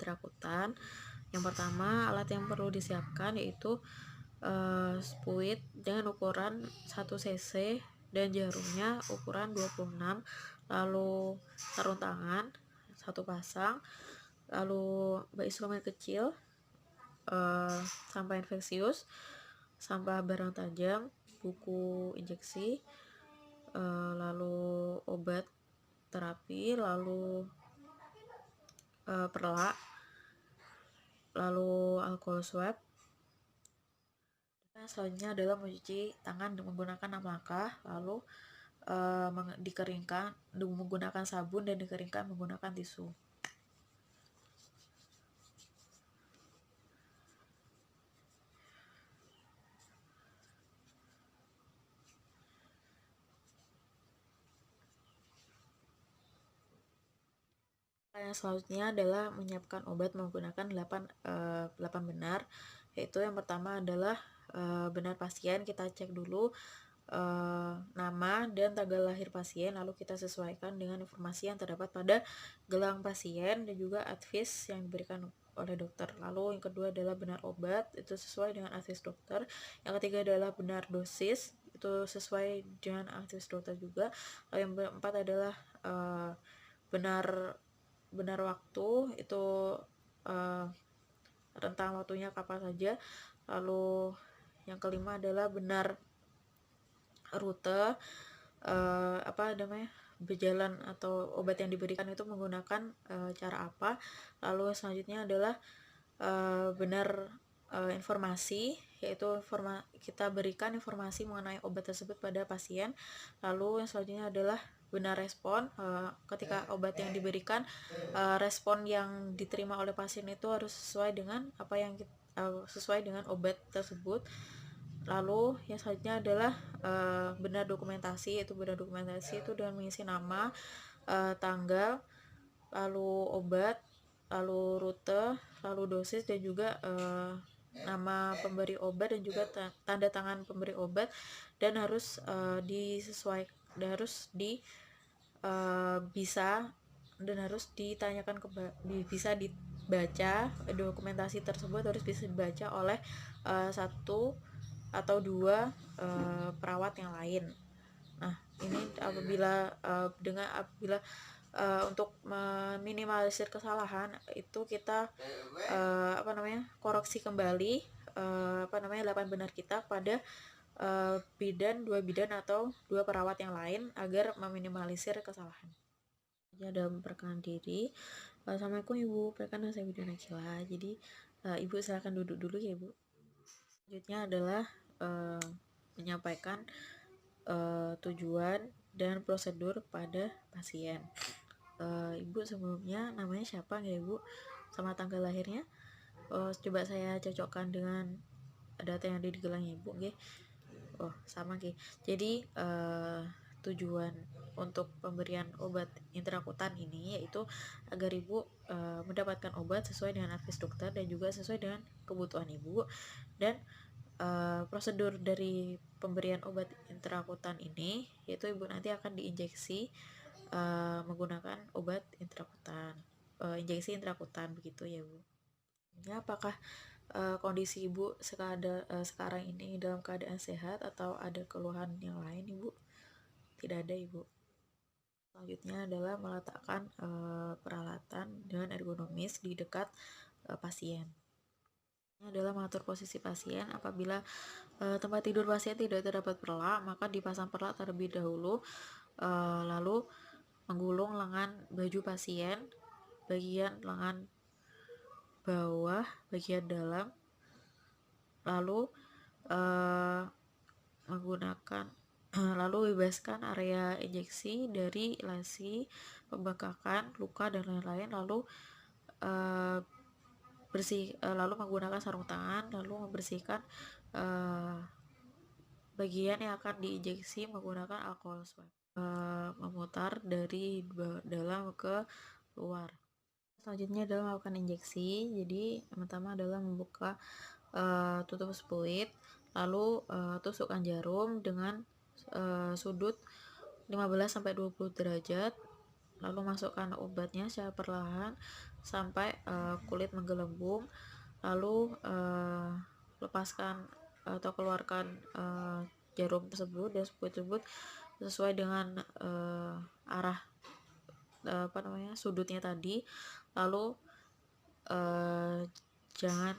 intrakutan. Yang pertama, alat yang perlu disiapkan yaitu spuit dengan ukuran 1 cc dan jarumnya ukuran 26, lalu sarung tangan 1 pasang, lalu instrumen kecil, sampah infeksius, sampah barang tajam, buku injeksi, lalu obat terapi, lalu perla, lalu alkohol swab. Selanjutnya adalah mencuci tangan menggunakan 6 langkah, lalu dikeringkan menggunakan sabun dan dikeringkan menggunakan tisu. Yang selanjutnya adalah menyiapkan obat menggunakan 8 benar, yaitu yang pertama adalah benar pasien. Kita cek dulu nama dan tanggal lahir pasien, lalu kita sesuaikan dengan informasi yang terdapat pada gelang pasien dan juga advis yang diberikan oleh dokter. Lalu yang kedua adalah benar obat, itu sesuai dengan advis dokter. Yang ketiga adalah benar dosis, itu sesuai dengan advis dokter juga. Lalu yang keempat adalah benar waktu, itu rentang waktunya kapan saja. Lalu yang kelima adalah benar rute, berjalan atau obat yang diberikan itu menggunakan cara apa. Lalu selanjutnya adalah benar informasi, yaitu kita berikan informasi mengenai obat tersebut pada pasien. Lalu yang selanjutnya adalah benar respon, ketika obat yang diberikan, respon yang diterima oleh pasien itu harus sesuai dengan sesuai dengan obat tersebut. Lalu yang selanjutnya adalah benar dokumentasi, itu dengan mengisi nama, tanggal, lalu obat, lalu rute, lalu dosis, dan juga nama pemberi obat dan juga tanda tangan pemberi obat, dan harus ditanyakan bisa dibaca. Dokumentasi tersebut harus bisa dibaca oleh 1 atau 2 perawat yang lain. Nah, ini apabila untuk meminimalisir kesalahan itu kita koreksi kembali 8 benar kita pada 2 bidan atau 2 perawat yang lain agar meminimalisir kesalahan. Dalam perkenalan diri, Assalamualaikum Ibu, perkenalkan saya Widya Nakila. Jadi Ibu silakan duduk dulu ya Ibu. Selanjutnya adalah menyampaikan tujuan dan prosedur pada pasien. Ibu sebelumnya namanya siapa nggak Ibu, sama tanggal lahirnya? Coba saya cocokkan dengan data yang ada di gelang Ibu nggih. Sama nggih. Jadi tujuan untuk pemberian obat intrakutan ini yaitu agar Ibu mendapatkan obat sesuai dengan advis dokter dan juga sesuai dengan kebutuhan Ibu. Dan prosedur dari pemberian obat intrakutan ini yaitu Ibu nanti akan diinjeksi menggunakan obat intrakutan, injeksi intrakutan, begitu ya Bu. Apakah kondisi Ibu sekarang ini dalam keadaan sehat atau ada keluhan yang lain Ibu? Tidak ada Ibu. Selanjutnya adalah meletakkan peralatan dengan ergonomis di dekat pasien. Ini adalah mengatur posisi pasien. Apabila tempat tidur pasien tidak terdapat perla, maka dipasang perla terlebih dahulu, lalu menggulung lengan baju pasien, bagian lengan bawah, bagian dalam, lalu lalu bebaskan area injeksi dari lesi, pembengkakan, luka, dan lain-lain. Lalu lalu menggunakan sarung tangan, lalu membersihkan bagian yang akan diinjeksi menggunakan alkohol swab, memutar dari dalam ke luar. Selanjutnya adalah melakukan injeksi. Jadi yang pertama adalah membuka tutup spuit, lalu tusukkan jarum dengan sudut 15-20 derajat, lalu masukkan obatnya secara perlahan, sampai kulit menggelembung, lalu lepaskan atau keluarkan jarum tersebut dan spuit tersebut sesuai dengan arah sudutnya tadi. Lalu jangan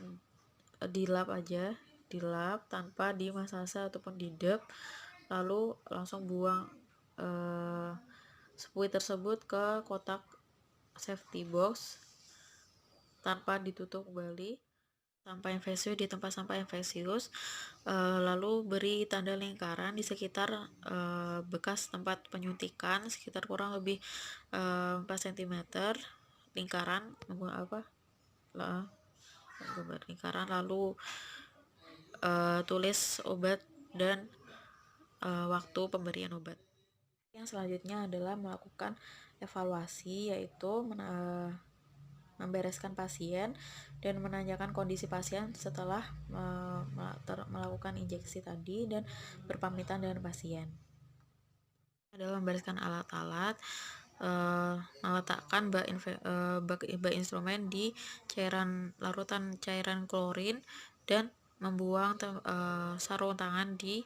dilap aja, dilap tanpa dimasasa ataupun didep, lalu langsung buang spuit tersebut ke kotak safety box tanpa ditutup kembali. Sampah infeksius di tempat sampah infeksius, lalu beri tanda lingkaran di sekitar bekas tempat penyuntikan sekitar kurang lebih 4 cm lingkaran, lingkaran, lalu tulis obat dan waktu pemberian obat. Yang selanjutnya adalah melakukan evaluasi, yaitu membereskan pasien dan menanyakan kondisi pasien setelah melakukan injeksi tadi dan berpamitan dengan pasien. Adalah membereskan alat-alat, meletakkan bak instrumen di larutan cairan klorin dan membuang sarung tangan di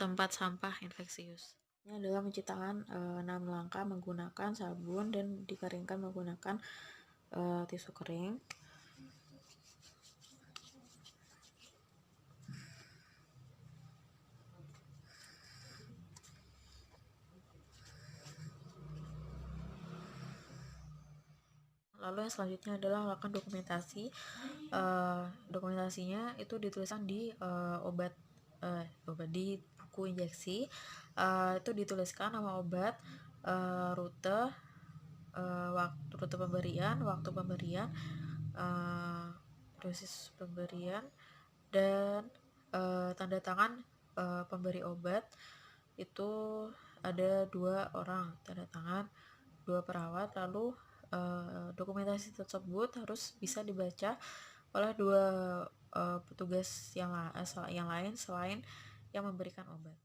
tempat sampah infeksius. Ini adalah mencuci tangan 6 langkah menggunakan sabun dan dikeringkan menggunakan tisu kering. Lalu yang selanjutnya adalah melakukan dokumentasi. Dokumentasinya itu dituliskan di obat di buku injeksi. Itu dituliskan nama obat, rute pemberian, waktu pemberian, dosis pemberian, dan tanda tangan pemberi obat. Itu ada 2 orang tanda tangan, 2 perawat. Lalu dokumentasi tersebut harus bisa dibaca oleh 2 petugas yang lain selain yang memberikan obat.